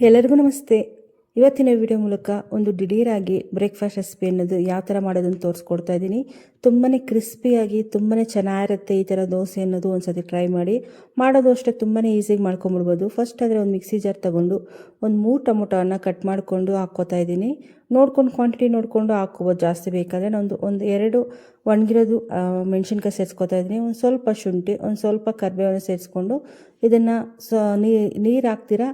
ಎಲ್ಲರಿಗೂ ನಮಸ್ತೆ. ಇವತ್ತಿನ ವಿಡಿಯೋ ಮೂಲಕ ಒಂದು ದಿಢೀರಾಗಿ ಬ್ರೇಕ್ಫಾಸ್ಟ್ ರೆಸಿಪಿ ಅನ್ನೋದು ಯಾವ ಥರ ಮಾಡೋದನ್ನು ತೋರಿಸ್ಕೊಡ್ತಾ ಇದ್ದೀನಿ. ತುಂಬಾ ಕ್ರಿಸ್ಪಿಯಾಗಿ ತುಂಬಾ ಚೆನ್ನಾಗಿರುತ್ತೆ. ಈ ಥರ ದೋಸೆ ಅನ್ನೋದು ಒಂದು ಸತಿ ಟ್ರೈ ಮಾಡಿ. ಮಾಡೋದು ಅಷ್ಟೇ ತುಂಬಾ ಈಸಿಯಾಗಿ ಮಾಡ್ಕೊಂಬಿಡ್ಬೋದು. ಫಸ್ಟ್ ಆದರೆ ಒಂದು ಮಿಕ್ಸಿ ಜಾರ್ ತೊಗೊಂಡು ಒಂದು 3 ಟೊಮೊಟೊನ ಕಟ್ ಮಾಡಿಕೊಂಡು ಹಾಕ್ಕೋತಾ ಇದ್ದೀನಿ. ನೋಡ್ಕೊಂಡು ಕ್ವಾಂಟಿಟಿ ನೋಡಿಕೊಂಡು ಹಾಕ್ಕೋಬೋದು. ಜಾಸ್ತಿ ಬೇಕಾದರೆ ಒಂದು 2 ಒಣಗಿರೋದು ಮೆಣಸಿನ್ಕಾಯಿ ಸೇರಿಸ್ಕೊತಾ ಇದ್ದೀನಿ. ಒಂದು ಸ್ವಲ್ಪ ಶುಂಠಿ, ಒಂದು ಸ್ವಲ್ಪ ಕರಿಬೇವನ್ನು ಸೇರಿಸ್ಕೊಂಡು ಇದನ್ನು ನೀರು ಹಾಕ್ತೀರಾ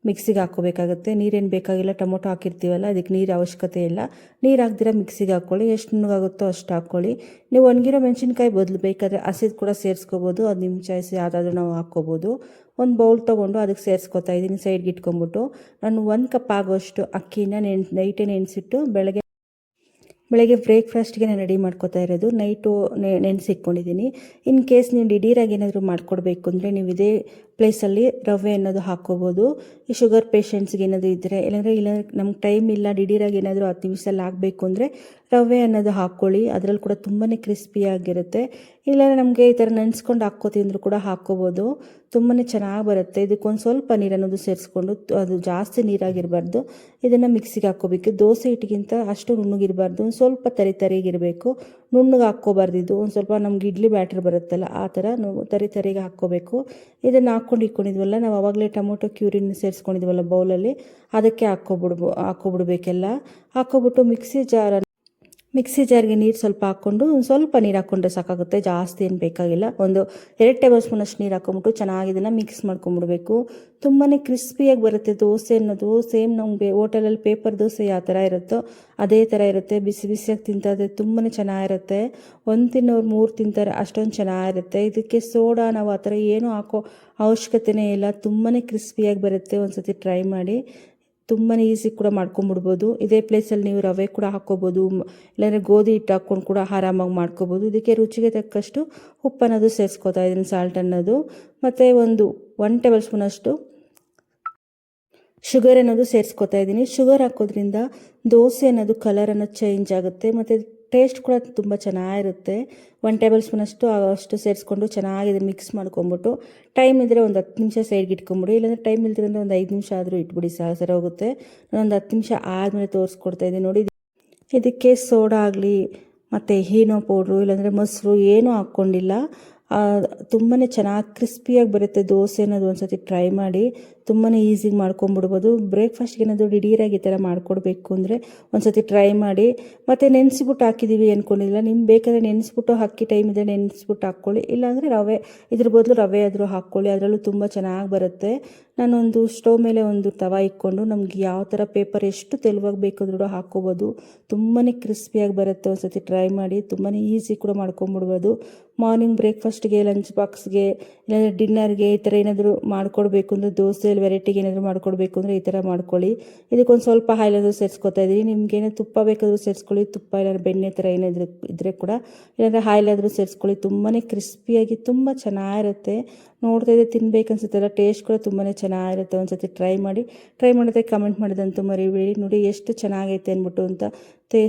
ಮಿಕ್ಸಿಗೆ ಹಾಕ್ಕೋಬೇಕಾಗುತ್ತೆ. ನೀರೇನು ಬೇಕಾಗಿಲ್ಲ, ಟೊಮೊಟೊ ಹಾಕಿರ್ತೀವಲ್ಲ ಅದಕ್ಕೆ ನೀರು ಅವಶ್ಯಕತೆ ಇಲ್ಲ. ನೀರು ಹಾಕ್ದಿರ ಮಿಕ್ಸಿಗೆ ಹಾಕ್ಕೊಳ್ಳಿ. ಎಷ್ಟು ನುಣ್ಣಗಾಗುತ್ತೋ ಅಷ್ಟು ಹಾಕ್ಕೊಳ್ಳಿ. ನೀವು ಒಣಗಿರೋ ಮೆಣಸಿನ್ಕಾಯಿ ಬದಲು ಬೇಕಾದರೆ ಹಸಿದು ಕೂಡ ಸೇರಿಸ್ಕೋಬೋದು. ಅದು ನಿಮ್ಮ ಚಾಯ್ಸ್, ಯಾವುದಾದ್ರೂ ನಾವು ಹಾಕ್ಕೋಬೋದು. ಒಂದು ಬೌಲ್ ತೊಗೊಂಡು ಅದಕ್ಕೆ ಸೇರಿಸ್ಕೊತಾ ಇದ್ದೀನಿ. ಸೈಡ್ಗೆ ಇಟ್ಕೊಂಬಿಟ್ಟು ನಾನು 1 ಕಪ್ ಆಗೋಷ್ಟು ಅಕ್ಕಿನ ನೈಟೇ ನೆನೆಸಿಟ್ಟು ಬೆಳಗ್ಗೆ ಬ್ರೇಕ್ಫಾಸ್ಟ್ಗೆ ನಾನು ರೆಡಿ ಮಾಡ್ಕೋತಾ ಇರೋದು. ನೈಟು ನೆನೆಸಿಟ್ಕೊಂಡಿದ್ದೀನಿ. ಇನ್ ಕೇಸ್ ನೀವು ದಿಢೀರಾಗಿ ಏನಾದರೂ ಮಾಡ್ಕೊಡ್ಬೇಕು ಅಂದರೆ ನೀವು ಇದೇ ಪ್ಲೇಸಲ್ಲಿ ರವೆ ಅನ್ನೋದು ಹಾಕ್ಕೋಬೋದು. ಈ ಶುಗರ್ ಪೇಷಂಟ್ಸ್ಗೆ ಏನಾದರೂ ಇದ್ದರೆ, ಇಲ್ಲ ನಮ್ಗೆ ಟೈಮ್ ಇಲ್ಲ, ದಿಢೀರಾಗಿ ಏನಾದರೂ 10 ನಿಮಿಷದಲ್ಲಿ ಆಗಬೇಕು ಅಂದರೆ ರವೆ ಅನ್ನೋದು ಹಾಕ್ಕೊಳ್ಳಿ. ಅದರಲ್ಲಿ ಕೂಡ ತುಂಬಾ ಕ್ರಿಸ್ಪಿಯಾಗಿರುತ್ತೆ. ಇಲ್ಲ ನಮಗೆ ಈ ಥರ ನೆನೆಸ್ಕೊಂಡು ಹಾಕ್ಕೋತೀವಿ ಅಂದರೂ ಕೂಡ ಹಾಕ್ಕೋಬೋದು. ತುಂಬಾ ಚೆನ್ನಾಗಿ ಬರುತ್ತೆ. ಇದಕ್ಕೊಂದು ಸ್ವಲ್ಪ ನೀರು ಅನ್ನೋದು ಸೇರಿಸ್ಕೊಂಡು, ಅದು ಜಾಸ್ತಿ ನೀರಾಗಿರಬಾರ್ದು. ಇದನ್ನು ಮಿಕ್ಸಿಗೆ ಹಾಕ್ಕೋಬೇಕು. ದೋಸೆ ಹಿಟ್ಟಿಗಿಂತ ಅಷ್ಟು ನುಣ್ಣಗಿರಬಾರ್ದು, ಒಂದು ಸ್ವಲ್ಪ ತರಿಗಿರಬೇಕು. ನುಣ್ಣಗೆ ಹಾಕ್ಕೋಬಾರ್ದು. ಇದು ಒಂದು ಸ್ವಲ್ಪ ನಮ್ಗೆ ಇಡ್ಲಿ ಬ್ಯಾಟ್ರ್ ಬರುತ್ತಲ್ಲ ಆ ಥರ ತರಿಗೆ ಹಾಕ್ಕೋಬೇಕು. ಇದನ್ನು ಇಟ್ಕೊಂಡಿದ್ವಲ್ಲ ನಾವು ಆವಾಗಲೇ ಟೊಮೊಟೊ ಕ್ಯೂರಿನ ಸೇರಿಸ್ಕೊಂಡಿದ್ವಲ್ಲ ಬೌಲಲ್ಲಿ, ಅದಕ್ಕೆ ಹಾಕ್ಕೊಬಿಡ್ಬೇಕೆಲ್ಲ. ಹಾಕ್ಕೊಬಿಟ್ಟು ಮಿಕ್ಸಿ ಜಾರ್ಗೆ ನೀರು ಸ್ವಲ್ಪ ಹಾಕ್ಕೊಂಡು ಒಂದು ಸ್ವಲ್ಪ ನೀರು ಹಾಕ್ಕೊಂಡ್ರೆ ಸಾಕಾಗುತ್ತೆ. ಜಾಸ್ತಿ ಏನು ಬೇಕಾಗಿಲ್ಲ. ಒಂದು 2 ಟೇಬಲ್ ಸ್ಪೂನ್ ಅಷ್ಟು ನೀರು ಹಾಕ್ಕೊಂಬಿಟ್ಟು ಚೆನ್ನಾಗಿ ಇದನ್ನು ಮಿಕ್ಸ್ ಮಾಡ್ಕೊಂಬಿಡ್ಬೇಕು. ತುಂಬಾ ಕ್ರಿಸ್ಪಿಯಾಗಿ ಬರುತ್ತೆ ದೋಸೆ ಅನ್ನೋದು. ಸೇಮ್ ನಮಗೆ ಹೋಟೆಲಲ್ಲಿ ಪೇಪರ್ ದೋಸೆ ಯಾವ ಥರ ಇರುತ್ತೋ ಅದೇ ಥರ ಇರುತ್ತೆ. ಬಿಸಿ ಬಿಸಿಯಾಗಿ ತಿಂತಾಯಿದ್ರೆ ತುಂಬಾ ಚೆನ್ನಾಗಿರುತ್ತೆ. 1 ತಿನ್ನೋರು 3 ತಿಂತಾರೆ, ಅಷ್ಟೊಂದು ಚೆನ್ನಾಗಿರುತ್ತೆ. ಇದಕ್ಕೆ ಸೋಡಾ ನಾವು ಆ ಥರ ಏನೂ ಹಾಕೋ ಅವಶ್ಯಕತೆಯೇ ಇಲ್ಲ. ತುಂಬಾ ಕ್ರಿಸ್ಪಿಯಾಗಿ ಬರುತ್ತೆ. ಒಂದು ಸತಿ ಟ್ರೈ ಮಾಡಿ. ತುಂಬಾ ಈಸಿ ಕೂಡ ಮಾಡ್ಕೊಂಬಿಡ್ಬೋದು. ಇದೇ ಪ್ಲೇಸಲ್ಲಿ ನೀವು ರವೆ ಕೂಡ ಹಾಕ್ಕೋಬೋದು, ಇಲ್ಲಾಂದರೆ ಗೋಧಿ ಹಿಟ್ಟು ಹಾಕ್ಕೊಂಡು ಕೂಡ ಆರಾಮಾಗಿ ಮಾಡ್ಕೋಬೋದು. ಇದಕ್ಕೆ ರುಚಿಗೆ ತಕ್ಕಷ್ಟು ಉಪ್ಪು ಅನ್ನೋದು ಸೇರಿಸ್ಕೊತಾ ಇದ್ದೀನಿ, ಸಾಲ್ಟ್ ಅನ್ನೋದು. ಮತ್ತು 1 ಟೇಬಲ್ ಸ್ಪೂನಷ್ಟು ಶುಗರ್ ಅನ್ನೋದು ಸೇರಿಸ್ಕೊತಾ ಇದ್ದೀನಿ. ಶುಗರ್ ಹಾಕೋದ್ರಿಂದ ದೋಸೆ ಅನ್ನೋದು ಕಲರ್ ಅನ್ನೋದು ಚೇಂಜ್ ಆಗುತ್ತೆ ಮತ್ತು ಟೇಸ್ಟ್ ಕೂಡ ತುಂಬ ಚೆನ್ನಾಗಿರುತ್ತೆ. 1 ಟೇಬಲ್ ಸ್ಪೂನಷ್ಟು ಸೇರಿಸ್ಕೊಂಡು ಚೆನ್ನಾಗಿ ಇದನ್ನು ಮಿಕ್ಸ್ ಮಾಡ್ಕೊಂಬಿಟ್ಟು, ಟೈಮ್ ಇದ್ದರೆ ಒಂದು 10 ನಿಮಿಷ ಸೈಡ್ಗೆ ಇಟ್ಕೊಂಬಿಡಿ. ಇಲ್ಲಾಂದರೆ ಟೈಮ್ ಇಲ್ದಿದ್ರೆ ಒಂದು 5 ನಿಮಿಷ ಆದರೂ ಇಟ್ಬಿಡಿ, ಸರಿ ಹೋಗುತ್ತೆ. ನಾನು 10 ನಿಮಿಷ ಆದಮೇಲೆ ತೋರಿಸ್ಕೊಡ್ತಾ ಇದ್ದೀನಿ ನೋಡಿ. ಇದಕ್ಕೆ ಸೋಡಾ ಆಗಲಿ ಮತ್ತು ಹೀನೋ ಪೌಡ್ರು ಇಲ್ಲಾಂದರೆ ಮೊಸರು ಏನೂ ಹಾಕ್ಕೊಂಡಿಲ್ಲ. ತುಂಬಾ ಚೆನ್ನಾಗಿ ಕ್ರಿಸ್ಪಿಯಾಗಿ ಬರುತ್ತೆ ದೋಸೆ ಅನ್ನೋದು. ಒಂದು ಸತಿ ಟ್ರೈ ಮಾಡಿ. ತುಂಬಾ ಈಸಿಗೆ ಮಾಡ್ಕೊಂಬಿಡ್ಬೋದು. ಬ್ರೇಕ್ಫಾಸ್ಟ್ಗೆ ಏನಾದರೂ ದಿಢೀರಾಗಿ ಈ ಥರ ಮಾಡ್ಕೊಡ್ಬೇಕು ಅಂದರೆ ಒಂದು ಸತಿ ಟ್ರೈ ಮಾಡಿ. ಮತ್ತು ನೆನೆಸ್ಬಿಟ್ಟು ಹಾಕಿದ್ದೀವಿ ಅಂದ್ಕೊಂಡಿಲ್ಲ, ನಿಮ್ಗೆ ಬೇಕಾದರೆ ನೆನೆಸ್ಬಿಟ್ಟು ಅಕ್ಕಿ ಟೈಮ್ ಇದೆ ನೆನೆಸ್ಬಿಟ್ಟು ಹಾಕ್ಕೊಳ್ಳಿ. ಇಲ್ಲಾಂದರೆ ಇದ್ರ ಬದಲು ರವೆ ಆದರೂ ಹಾಕ್ಕೊಳ್ಳಿ, ಅದರಲ್ಲೂ ತುಂಬ ಚೆನ್ನಾಗಿ ಬರುತ್ತೆ. ನಾನೊಂದು ಸ್ಟವ್ ಮೇಲೆ ಒಂದು ತವ ಇಟ್ಕೊಂಡು ನಮ್ಗೆ ಯಾವ ಥರ ಪೇಪರ್ ಎಷ್ಟು ತೆಳುವಾಗಿ ಬೇಕಾದ್ರೂ ಹಾಕ್ಕೋಬೋದು. ತುಂಬಾ ಕ್ರಿಸ್ಪಿಯಾಗಿ ಬರುತ್ತೆ. ಒಂದು ಸತಿ ಟ್ರೈ ಮಾಡಿ. ತುಂಬಾ ಈಸಿ ಕೂಡ ಮಾಡ್ಕೊಂಬಿಡ್ಬೋದು. ಮಾರ್ನಿಂಗ್ ಬ್ರೇಕ್ಫಾಸ್ಟ್ಗೆ, ಲಂಚ್ ಬಾಕ್ಸ್ಗೆ, ಇಲ್ಲಾಂದರೆ ಡಿನ್ನರ್ಗೆ ಈ ಥರ ಏನಾದರೂ ಮಾಡ್ಕೊಡ್ಬೇಕು ಅಂದರೆ, ದೋಸೆಯಲ್ಲಿ ವೆರೈಟಿಗೆ ಏನಾದರೂ ಮಾಡ್ಕೊಡ್ಬೇಕು ಅಂದರೆ ಈ ಥರ ಮಾಡ್ಕೊಳ್ಳಿ. ಇದಕ್ಕೊಂದು ಸ್ವಲ್ಪ ಆಯಿಲ್ ಸೇರಿಸ್ಕೊತಾ ಇದ್ದೀನಿ. ನಿಮ್ಗೇನೋ ತುಪ್ಪ ಬೇಕಾದರೂ ಸೇರಿಸ್ಕೊಳ್ಳಿ. ತುಪ್ಪ ಇಲ್ಲಾಂದರೆ ಬೆಣ್ಣೆ ಥರ ಏನಾದರೂ ಇದ್ದರೆ ಕೂಡ, ಇಲ್ಲಾಂದರೆ ಆಯಿಲ್ ಆದರೂ ಸೇರಿಸ್ಕೊಳ್ಳಿ. ತುಂಬಾ ಕ್ರಿಸ್ಪಿಯಾಗಿ ತುಂಬ ಚೆನ್ನಾಗಿರುತ್ತೆ. ನೋಡ್ತಾ ಇದ್ದರೆ ತಿನ್ಬೇಕು ಅನ್ಸುತ್ತಲ್ಲ. ಟೇಸ್ಟ್ ಕೂಡ ತುಂಬಾ ಚೆನ್ನಾಗಿರುತ್ತೆ. ಒಂದು ಸತಿ ಟ್ರೈ ಮಾಡಿದ್ರೆ ಕಮೆಂಟ್ ಮಾಡೋದಂತೂ ಮರಿಬೇಡಿ. ನೋಡಿ ಎಷ್ಟು ಚೆನ್ನಾಗೈತೆ ಅಂದ್ಬಿಟ್ಟು ಅಂತ.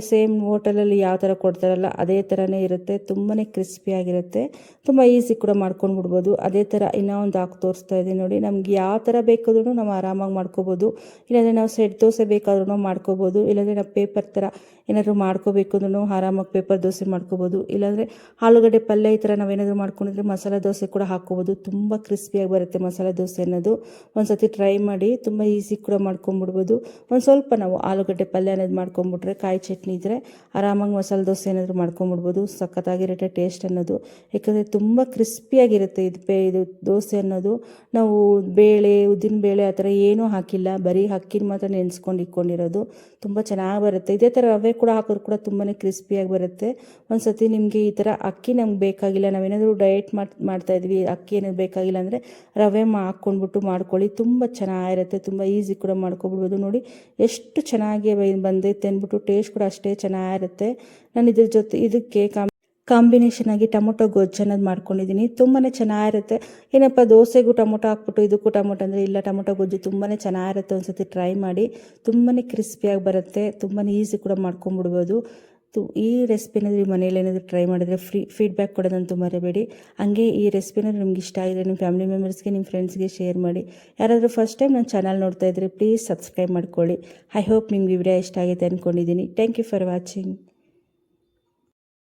ಸೇಮ್ ಹೋಟೆಲಲ್ಲಿ ಯಾವ ಥರ ಕೊಡ್ತಾರಲ್ಲ ಅದೇ ಥರನೇ ಇರುತ್ತೆ. ತುಂಬಾ ಕ್ರಿಸ್ಪಿಯಾಗಿರುತ್ತೆ. ತುಂಬ ಈಸಿ ಕೂಡ ಮಾಡ್ಕೊಂಡ್ಬಿಡ್ಬೋದು. ಅದೇ ಥರ ಇನ್ನೂ ಒಂದು ತೋರಿಸ್ತಾ ಇದ್ದೀನಿ ನೋಡಿ. ನಮ್ಗೆ ಯಾವ ಥರ ಬೇಕಾದ್ರೂ ನಾವು ಆರಾಮಾಗಿ ಮಾಡ್ಕೋಬೋದು. ಇಲ್ಲಾಂದರೆ ನಾವು ಸೆಟ್ ದೋಸೆ ಬೇಕಾದ್ರೂ ಮಾಡ್ಕೋಬೋದು. ಇಲ್ಲಾಂದರೆ ನಾವು ಪೇಪರ್ ಥರ ಏನಾದರೂ ಮಾಡ್ಕೋಬೇಕು ಅಂದ್ರೂ ಆರಾಮಾಗಿ ಪೇಪರ್ ದೋಸೆ ಮಾಡ್ಕೋಬೋದು. ಇಲ್ಲಾಂದರೆ ಆಲೂಗಡ್ಡೆ ಪಲ್ಯ ಈ ಥರ ನಾವೇನಾದರೂ ಮಾಡ್ಕೊಂಡಿದ್ರೆ ಮಸಾಲೆ ದೋಸೆ ಕೂಡ ಹಾಕ್ಕೋಬೋದು. ತುಂಬ ಕ್ರಿಸ್ಪಿಯಾಗಿ ಬರುತ್ತೆ ಮಸಾಲೆ ದೋಸೆ ಅನ್ನೋದು. ಒಂದು ಸತಿ ಟ್ರೈ ಮಾಡಿ. ತುಂಬ ಈಸಿ ಕೂಡ ಮಾಡ್ಕೊಂಬಿಡ್ಬೋದು. ಒಂದು ಸ್ವಲ್ಪ ನಾವು ಆಲೂಗಡ್ಡೆ ಪಲ್ಯ ಅನ್ನೋದು ಮಾಡ್ಕೊಂಬಿಟ್ರೆ, ಕಾಯಿ ಚಟ್ನಿ ಇದ್ದರೆ ಆರಾಮಾಗಿ ಮಸಾಲೆ ದೋಸೆ ಏನಾದರೂ ಮಾಡ್ಕೊಂಬಿಡ್ಬೋದು. ಸಖತ್ತಾಗಿರುತ್ತೆ ಟೇಸ್ಟ್ ಅನ್ನೋದು. ಯಾಕಂದರೆ ತುಂಬ ಕ್ರಿಸ್ಪಿಯಾಗಿರುತ್ತೆ ಇದು ದೋಸೆ ಅನ್ನೋದು. ನಾವು ಉದ್ದಿನ ಬೇಳೆ ಆ ಥರ ಏನೂ ಹಾಕಿಲ್ಲ, ಬರೀ ಅಕ್ಕಿನ ಮಾತ್ರ ನೆನೆಸ್ಕೊಂಡು ಇಟ್ಕೊಂಡಿರೋದು. ತುಂಬ ಚೆನ್ನಾಗಿ ಬರುತ್ತೆ. ಇದೇ ಥರ ರವೆ ಕೂಡ ಹಾಕಿದ್ರು ಕೂಡ ತುಂಬಾ ಕ್ರಿಸ್ಪಿಯಾಗಿ ಬರುತ್ತೆ. ಒಂದು ಸತಿ ನಿಮಗೆ ಈ ಥರ ಅಕ್ಕಿ ನಮ್ಗೆ ಬೇಕಾಗಿಲ್ಲ, ನಾವೇನಾದರೂ ಡಯಟ್ ಮಾಡ್ತಾಯಿದ್ವಿ, ಅಕ್ಕಿ ಏನಾದ್ರು ಬೇಕಾಗಿಲ್ಲ ಅಂದರೆ ರವೆ ಹಾಕ್ಕೊಂಡ್ಬಿಟ್ಟು ಮಾಡ್ಕೊಳ್ಳಿ. ತುಂಬ ಚೆನ್ನಾಗಿರುತ್ತೆ. ತುಂಬ ಈಸಿ ಕೂಡ ಮಾಡ್ಕೊಬಿಡ್ಬೋದು. ನೋಡಿ ಎಷ್ಟು ಚೆನ್ನಾಗಿ ಬಂದೈತೆ ಅಂದ್ಬಿಟ್ಟು. ಟೇಸ್ಟ್ ಕೂಡ ಅಷ್ಟೇ ಚೆನ್ನಾಗಿರುತ್ತೆ. ನಾನು ಇದಕ್ಕೆ ಕಾಂಬಿನೇಷನ್ ಆಗಿ ಟೊಮೊಟೊ ಗೊಜ್ಜು ಅನ್ನೋದು ಮಾಡ್ಕೊಂಡಿದ್ದೀನಿ. ತುಂಬಾ ಚೆನ್ನಾಗಿರುತ್ತೆ. ಏನಪ್ಪ ದೋಸೆಗೂ ಟೊಮೊಟೊ ಹಾಕ್ಬಿಟ್ಟು ಇದಕ್ಕೂ ಟೊಮೊಟೊ ಅಂದರೆ, ಇಲ್ಲ, ಟೊಮೊಟೊ ಗೊಜ್ಜು ತುಂಬಾ ಚೆನ್ನಾಗಿರುತ್ತೆ. ಒಂದು ಸತಿ ಟ್ರೈ ಮಾಡಿ. ತುಂಬಾ ಕ್ರಿಸ್ಪಿಯಾಗಿ ಬರುತ್ತೆ. ತುಂಬಾ ಈಸಿ ಕೂಡ ಮಾಡ್ಕೊಂಬಿಡ್ಬೋದು. ಈ ರೆಸಿಪಿನ ನೀವು ಮನೇಲಿ ಏನಾದರೂ ಟ್ರೈ ಮಾಡಿದರೆ ಫೀಡ್ಬ್ಯಾಕ್ ಕೊಡೋದಂತೂ ಮರಿಬೇಡಿ. ಹಂಗೆ ಈ ರೆಸಿಪಿನ ನಿಮ್ಗೆ ಇಷ್ಟ ಆಗಿದ್ರೆ ನಿಮ್ಮ ಫ್ಯಾಮಿಲಿ ಮೆಂಬರ್ಸ್ಗೆ, ನಿಮ್ಮ ಫ್ರೆಂಡ್ಸ್ಗೆ ಶೇರ್ ಮಾಡಿ. ಯಾರಾದರೂ ಫಸ್ಟ್ ಟೈಮ್ ನನ್ನ ಚಾನಲ್ ನೋಡ್ತಾ ಇದ್ದರೆ ಪ್ಲೀಸ್ ಸಬ್ಸ್ಕ್ರೈಬ್ ಮಾಡ್ಕೊಳ್ಳಿ. ಐ ಹೋಪ್ ನಿಮ್ಗೆ ವಿಡಿಯೋ ಇಷ್ಟ ಆಗಿದೆ ಅಂದ್ಕೊಂಡಿದ್ದೀನಿ. Thank you for watching.